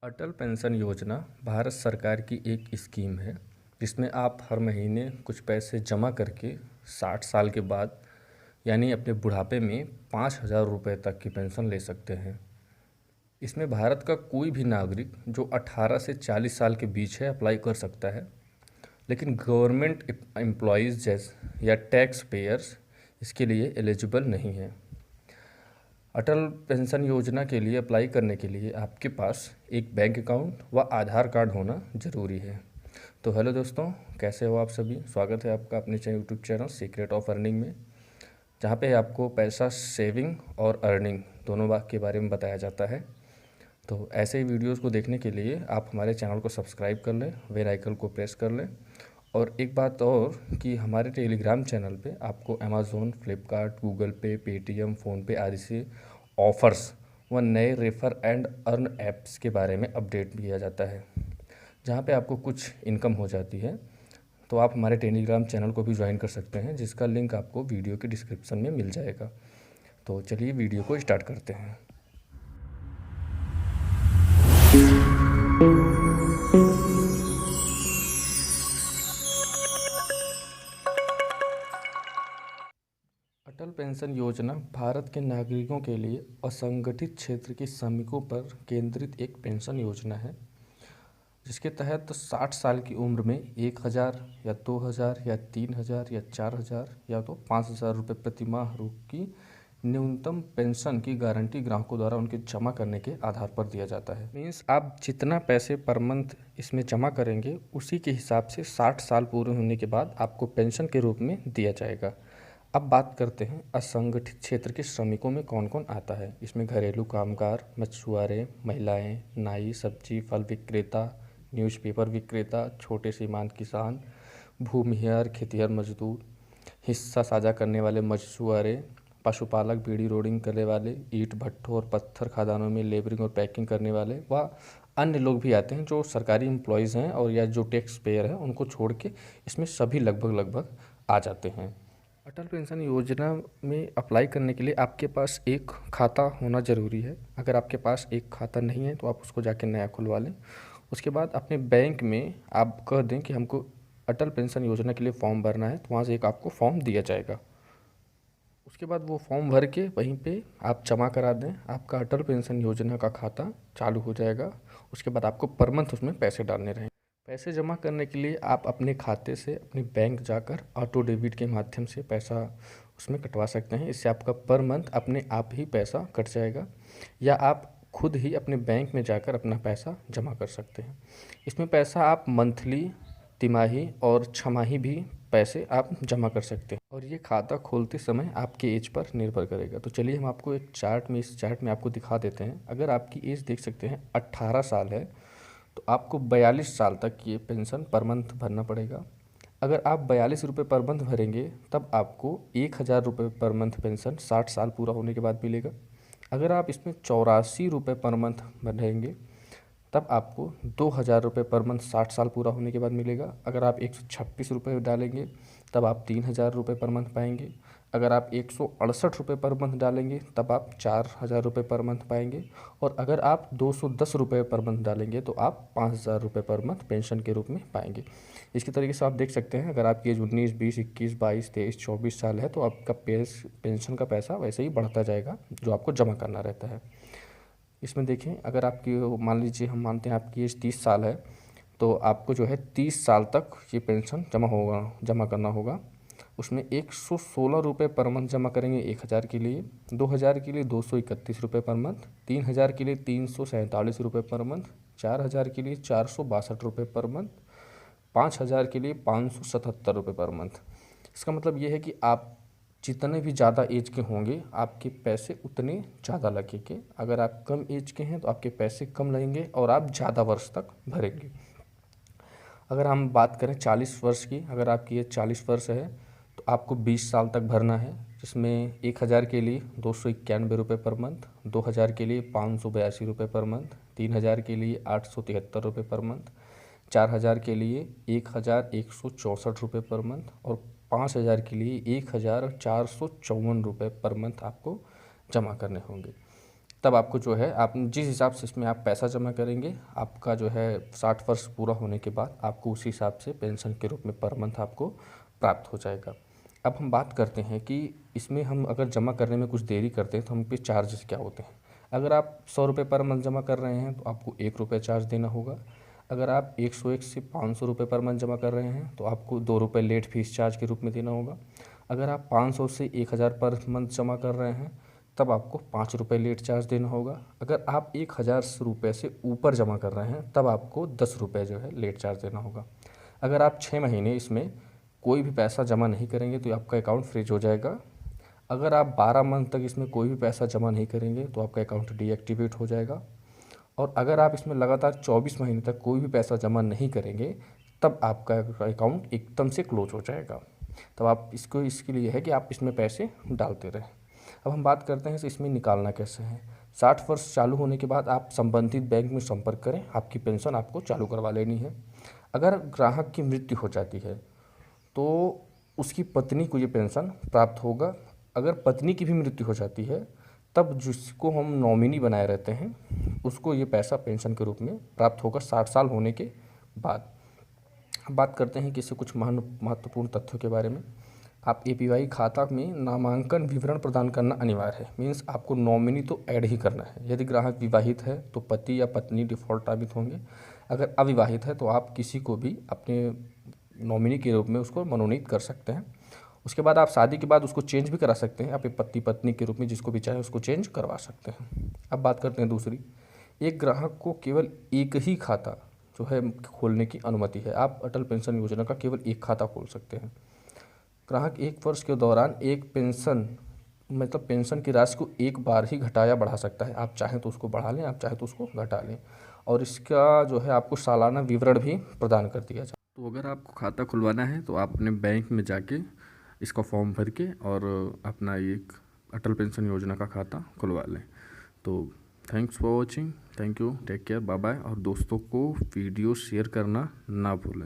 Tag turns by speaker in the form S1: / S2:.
S1: अटल pension योजना भारत सरकार की एक स्कीम है जिसमें आप हर महीने कुछ पैसे जमा करके 60 साल के बाद यानी अपने बुढ़ापे में 5,000 रुपये तक की पेंशन ले सकते हैं। इसमें भारत का कोई भी नागरिक जो 18 से 40 साल के बीच है अप्लाई कर सकता है, लेकिन गवर्नमेंट एम्प्लॉयज़ जैसे या टैक्स पेयर्स इसके लिए एलिजिबल नहीं है। अटल पेंशन योजना के लिए अप्लाई करने के लिए आपके पास एक बैंक अकाउंट व आधार कार्ड होना ज़रूरी है। तो हेलो दोस्तों, कैसे हो आप सभी। स्वागत है आपका अपने YouTube channel secret of earning में, जहाँ पे आपको पैसा सेविंग और अर्निंग दोनों बात के बारे में बताया जाता है। तो ऐसे ही वीडियोस को देखने के लिए आप हमारे चैनल को सब्सक्राइब कर लें, बेल आइकन को प्रेस कर लें। और एक बात और कि हमारे टेलीग्राम चैनल पे आपको अमेज़ॉन, फ्लिपकार्ट, गूगल पे, पेटीएम, फ़ोनपे आदि से ऑफ़र्स व नए रेफ़र एंड अर्न ऐप्स के बारे में अपडेट दिया जाता है, जहाँ पे आपको कुछ इनकम हो जाती है। तो आप हमारे टेलीग्राम चैनल को भी ज्वाइन कर सकते हैं, जिसका लिंक आपको वीडियो के डिस्क्रिप्शन में मिल जाएगा। तो चलिए वीडियो को स्टार्ट करते हैं। अटल पेंशन योजना भारत के नागरिकों के लिए असंगठित क्षेत्र के श्रमिकों पर केंद्रित एक पेंशन योजना है, जिसके तहत 60 साल की उम्र में 1,000 या 2,000 या 3,000 या 4,000 या तो 5,000 रुपये प्रति माह की न्यूनतम पेंशन की गारंटी ग्राहकों द्वारा उनके जमा करने के आधार पर दिया जाता है। मीन्स आप जितना पैसे पर मंथ इसमें जमा करेंगे उसी के हिसाब से 60 साल पूरे होने के बाद आपको पेंशन के रूप में दिया जाएगा। अब बात करते हैं असंगठित क्षेत्र के श्रमिकों में कौन कौन आता है। इसमें घरेलू कामगार, मछुआरे, महिलाएं, नाई, सब्जी फल विक्रेता, न्यूज़पेपर विक्रेता, छोटे सीमांत किसान, भूमिहीन खेतिहर मजदूर, हिस्सा साझा करने वाले मछुआरे, पशुपालक, बीड़ी रोडिंग करने वाले, ईंट भट्ठों और पत्थर खदानों में लेबरिंग और पैकिंग करने वाले व अन्य लोग भी आते हैं जो सरकारी एम्प्लॉयज़ हैं और या जो टैक्स पेयर हैं, उनको छोड़ के इसमें सभी लगभग आ जाते हैं। अटल पेंशन योजना में अप्लाई करने के लिए आपके पास एक खाता होना ज़रूरी है। अगर आपके पास एक खाता नहीं है तो आप उसको जाके नया खुलवा लें। उसके बाद अपने बैंक में आप कह दें कि हमको अटल पेंशन योजना के लिए फॉर्म भरना है, तो वहाँ से एक आपको फॉर्म दिया जाएगा। उसके बाद वो फॉर्म भर के वहीं पे आप जमा करा दें, आपका अटल पेंशन योजना का खाता चालू हो जाएगा। उसके बाद आपको पर मंथ उसमें पैसे डालने रहेंगे। पैसे जमा करने के लिए आप अपने खाते से अपने बैंक जाकर ऑटो डेबिट के माध्यम से पैसा उसमें कटवा सकते हैं। इससे आपका पर मंथ अपने आप ही पैसा कट जाएगा, या आप खुद ही अपने बैंक में जाकर अपना पैसा जमा कर सकते हैं। इसमें पैसा आप मंथली, तिमाही और छमाही भी पैसे आप जमा कर सकते हैं, और ये खाता खोलते समय आपके एज पर निर्भर करेगा। तो चलिए हम आपको एक चार्ट में, इस चार्ट में आपको दिखा देते हैं। अगर आपकी एज देख सकते हैं 18 साल है तो आपको 42 साल तक ये पेंशन पर मंथ भरना पड़ेगा। अगर आप 42 रुपये पर मंथ भरेंगे तब आपको 1,000 रुपये पर मंथ पेंशन 60 साल पूरा होने के बाद मिलेगा। अगर आप इसमें 84 रुपये पर मंथ भरेंगे तब आपको 2,000 रुपये पर मंथ 60 साल पूरा होने के बाद मिलेगा। अगर आप 126 रुपये डालेंगे तब आप 3,000 रुपये पर मंथ पाएंगे। अगर आप 168 रुपये पर मंथ डालेंगे तब आप 4,000 रुपये पर मंथ पाएंगे। और अगर आप 210 रुपये पर मंथ डालेंगे तो आप 5,000 रुपये पर मंथ पेंशन के रूप में पाएंगे। इसके तरीके से आप देख सकते हैं, अगर आपकी एज 19, 20, 21, 22, 23, 24 साल है तो आपका पेंशन का पैसा वैसे ही बढ़ता जाएगा जो आपको जमा करना रहता है। इसमें देखें, अगर आपकी, मान लीजिए हम मानते हैं आपकी एज 30 साल है, तो आपको जो है 30 साल तक ये पेंशन जमा करना होगा। उसमें 116 रुपये पर मंथ जमा करेंगे 1,000 के लिए, 2,000 के लिए 231 रुपये पर मंथ, 3,000 के लिए 347 रुपये पर मंथ, 4,000 के लिए 462 रुपये पर मंथ, 5,000 के लिए 577 रुपये पर मंथ। इसका मतलब ये है कि आप जितने भी ज़्यादा एज के होंगे आपके पैसे उतने ज़्यादा लगेंगे। अगर आप कम एज के हैं तो आपके पैसे कम लगेंगे और आप ज़्यादा वर्ष तक भरेंगे। अगर हम बात करें 40 वर्ष की, अगर आपकी एज 40 वर्ष है तो आपको 20 साल तक भरना है, जिसमें 1,000 के लिए 291 रुपये पर मंथ, 2,000 के लिए 582 रुपये पर मंथ, 3,000 के लिए 873 रुपये पर मंथ, 4,000 के लिए 1,164 रुपये पर मंथ और 5,000 के लिए 1,454 रुपये पर मंथ आपको जमा करने होंगे। तब आपको जो है आप जिस हिसाब से इसमें आप पैसा जमा करेंगे, आपका जो है 60 वर्ष पूरा होने के बाद आपको उसी हिसाब से पेंशन के रूप में पर मंथ आपको प्राप्त हो जाएगा। अब हम बात करते हैं कि इसमें हम अगर जमा करने में कुछ देरी करते हैं तो हम पे चार्जेस क्या होते हैं। अगर आप 100 रुपये पर मंथ जमा कर रहे हैं तो आपको 1 रुपये चार्ज देना होगा। अगर आप 101 से 500 रुपये पर मंथ जमा कर रहे हैं तो आपको 2 रुपये लेट फीस चार्ज के रूप में देना होगा। अगर आप 500 से 1000 पर मंथ जमा कर रहे हैं तब आपको 5 रुपये लेट चार्ज देना होगा। अगर आप 1000 रुपये से ऊपर जमा कर रहे हैं तब आपको 10 रुपये जो है लेट चार्ज देना होगा। अगर आप 6 महीने इसमें कोई भी पैसा जमा नहीं करेंगे तो आपका अकाउंट फ्रीज हो जाएगा। अगर आप 12 मंथ तक इसमें कोई भी पैसा जमा नहीं करेंगे तो आपका अकाउंट डीएक्टिवेट हो जाएगा। और अगर आप इसमें लगातार 24 महीने तक कोई भी पैसा जमा नहीं करेंगे तब आपका अकाउंट एकदम से क्लोज हो जाएगा। तब आप इसके लिए है कि आप इसमें पैसे डालते रहें। अब हम बात करते हैं इसमें निकालना कैसे है। 60 वर्ष चालू होने के बाद आप संबंधित बैंक में संपर्क करें, आपकी पेंशन आपको चालू करवा लेनी है। अगर ग्राहक की मृत्यु हो जाती है तो उसकी पत्नी को ये पेंशन प्राप्त होगा। अगर पत्नी की भी मृत्यु हो जाती है तब जिसको हम नॉमिनी बनाए रहते हैं उसको ये पैसा पेंशन के रूप में प्राप्त होगा 60 साल होने के बाद। बात करते हैं कि इससे कुछ महत्वपूर्ण तथ्यों के बारे में। आप एपीवाई खाता में नामांकन विवरण प्रदान करना अनिवार्य है। मीन्स आपको नॉमिनी तो ऐड ही करना है। यदि ग्राहक विवाहित है तो पति या पत्नी डिफ़ॉल्ट साबित होंगे। अगर अविवाहित है तो आप किसी को भी अपने नॉमिनी के रूप में उसको मनोनीत कर सकते हैं। उसके बाद आप शादी के बाद उसको चेंज भी करा सकते हैं, अपने पति पत्नी के रूप में जिसको भी चाहे उसको चेंज करवा सकते हैं। अब बात करते हैं दूसरी, एक ग्राहक को केवल एक ही खाता जो है खोलने की अनुमति है। आप अटल पेंशन योजना का केवल एक खाता खोल सकते हैं। ग्राहक 1 वर्ष के दौरान एक पेंशन की राशि को एक बार ही घटाया बढ़ा सकता है। आप चाहें तो उसको बढ़ा लें, आप चाहें तो उसको घटा लें। और इसका जो है आपको सालाना विवरण भी प्रदान कर दिया जाए। तो अगर आपको खाता खुलवाना है तो आप अपने बैंक में जाके इसका फॉर्म भर के और अपना एक अटल पेंशन योजना का खाता खुलवा लें। तो thanks for watching, thank you, take care, bye bye. और दोस्तों को वीडियो शेयर करना ना भूलें।